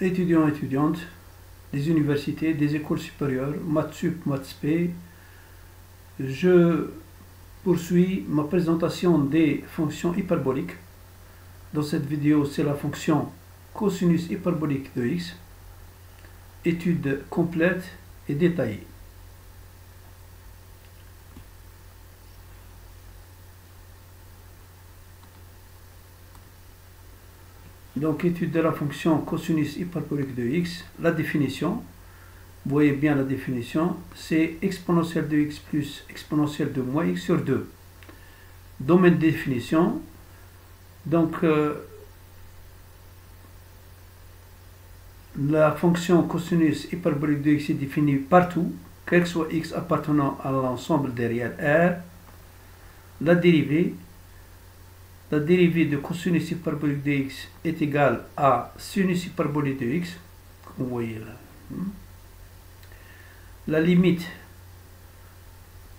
étudiants et étudiantes des universités, des écoles supérieures, maths sup, maths spé, je poursuis ma présentation des fonctions hyperboliques. Dans cette vidéo, c'est la fonction cosinus hyperbolique de x, étude complète et détaillée. Donc, étude de la fonction cosinus hyperbolique de x, la définition. Vous voyez bien la définition, c'est exponentielle de x plus exponentielle de moins x sur 2. Domaine de définition, donc la fonction cosinus hyperbolique de x est définie partout, quel que soit x appartenant à l'ensemble des réels R. La dérivée de cosinus hyperbolique de x est égale à sinus hyperbolique de x, comme vous voyez là. La limite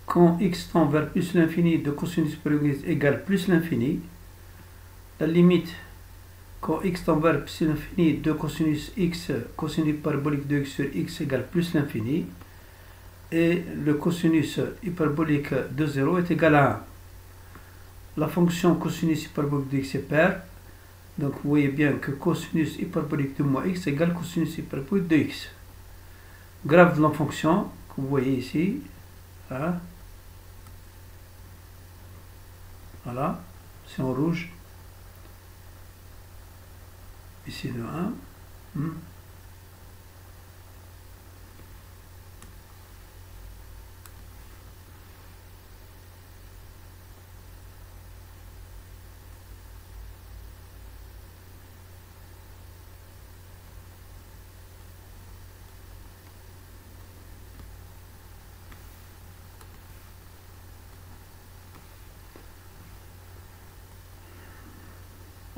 quand x tend vers plus l'infini de cosinus hyperbolique de x égale plus l'infini. La limite quand x tend vers plus l'infini de cosinus x, cosinus hyperbolique de x sur x égale plus l'infini. Et le cosinus hyperbolique de 0 est égal à 1. La fonction cosinus hyperbolique de x est paire. Donc vous voyez bien que cosinus hyperbolique de moins x égale cosinus hyperbolique de x. Graphe de la fonction, que vous voyez ici. Voilà, c'est en rouge. Ici le 1.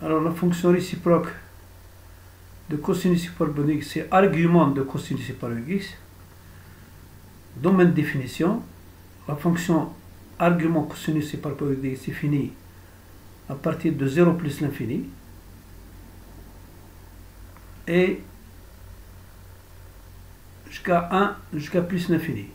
Alors la fonction réciproque de cosinus hyperbolique, c'est argument de cosinus hyperbolique x. Domaine de définition, la fonction argument cosinus hyperbolique de x est finie à partir de 0 plus l'infini et jusqu'à 1 jusqu'à plus l'infini.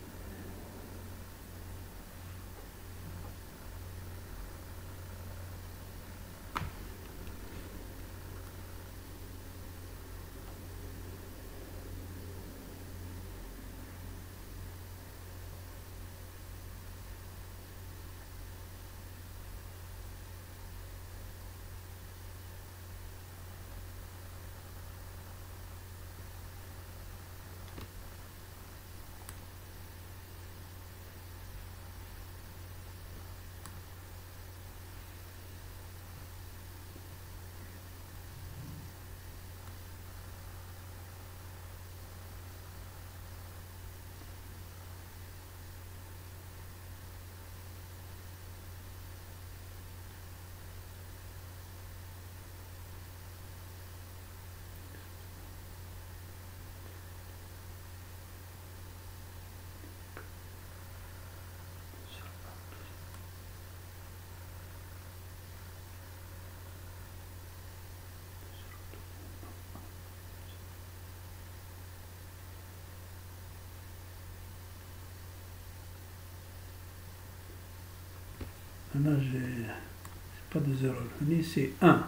Là, c'est pas de 0 à l'infini, c'est 1.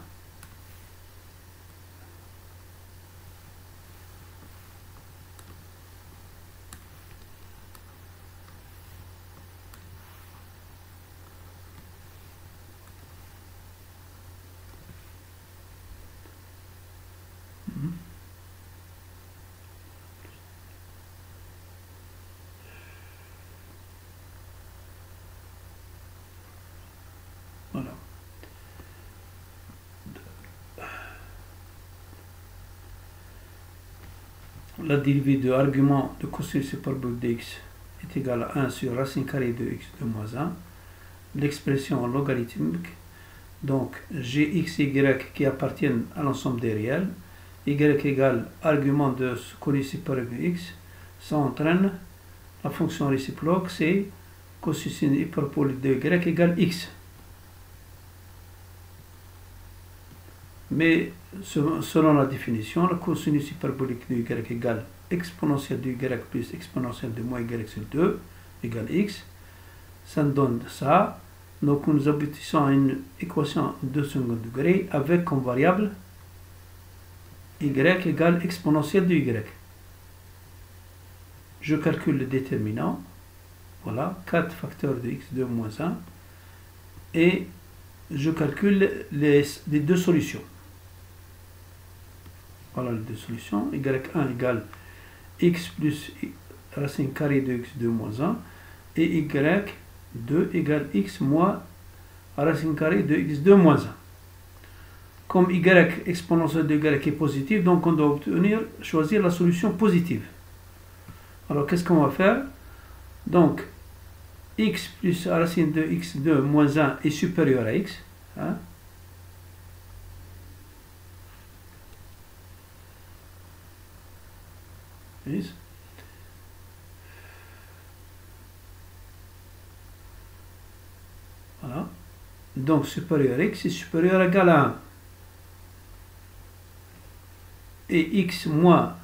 Voilà. La dérivée de argument de cosinus hyperbolique de x est égale à 1 sur racine carrée de x de moins 1. L'expression logarithmique, donc gx et y qui appartiennent à l'ensemble des réels, y égale argument de cosinus hyperbolique de x, ça entraîne la fonction réciproque, c'est cosinus hyperbolique de y égale x. Mais selon la définition, la cosinus hyperbolique de y égale exponentielle de y plus exponentielle de moins y sur 2 égale x. Ça nous donne ça. Donc nous aboutissons à une équation de second degré avec comme variable y égale exponentielle de y. Je calcule le déterminant. Voilà, 4 facteurs de x2 moins 1. Et je calcule les deux solutions. Voilà les deux solutions. y1 égale x plus racine carrée de x2 moins 1. Et y2 égale x moins racine carrée de x2 moins 1. Comme y exponentielle de y est positive, donc on doit choisir la solution positive. Alors qu'est-ce qu'on va faire? Donc x plus racine de x2 moins 1 est supérieur à x. Hein? Voilà. Donc supérieur à x est supérieur à égal à 1. Et x moins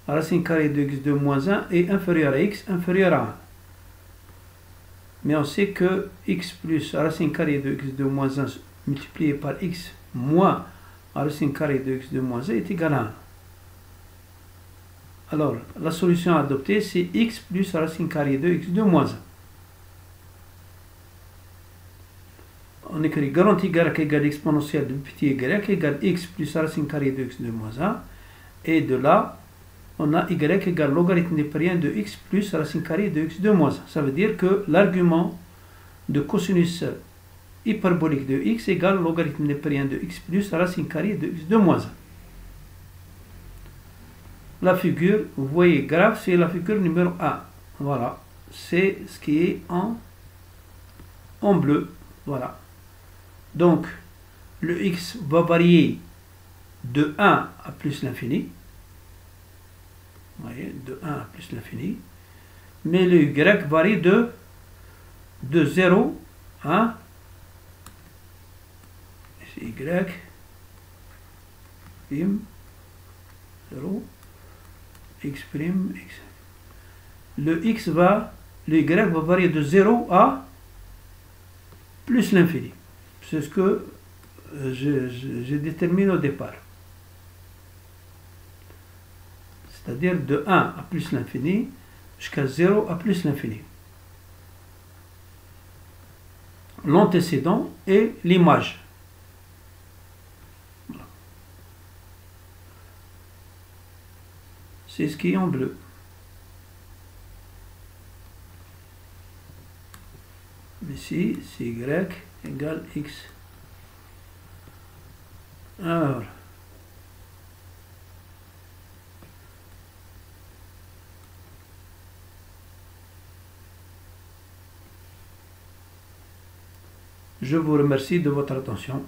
racine carrée de x2 moins 1 est inférieur à x inférieur à 1. Mais on sait que x plus racine carrée de x2 moins 1 multiplié par x moins racine carrée de x2 moins 1 est égal à 1. Alors, la solution à adopter, c'est x plus racine carrée de x2 moins 1. On écrit grand y égale exponentielle de petit y égale x plus racine carrée de x2 moins 1. Et de là, on a y égale logarithme népérien de x plus racine carrée de x2 moins 1. Ça veut dire que l'argument de cosinus hyperbolique de x égale logarithme népérien de x plus racine carrée de x2 moins 1. La figure, vous voyez, graphe, c'est la figure numéro 1. Voilà, c'est ce qui est en bleu. Voilà. Donc, le x va varier de 1 à plus l'infini. Vous voyez, de 1 à plus l'infini. Mais le y varie de 0 à y prime 0 x prime x. Le y va varier de 0 à plus l'infini. C'est ce que j'ai déterminé au départ. C'est-à-dire de 1 à plus l'infini jusqu'à 0 à plus l'infini. L'antécédent et l'image. Voilà. C'est ce qui est en bleu. Ici, c'est y égale x. Alors, je vous remercie de votre attention.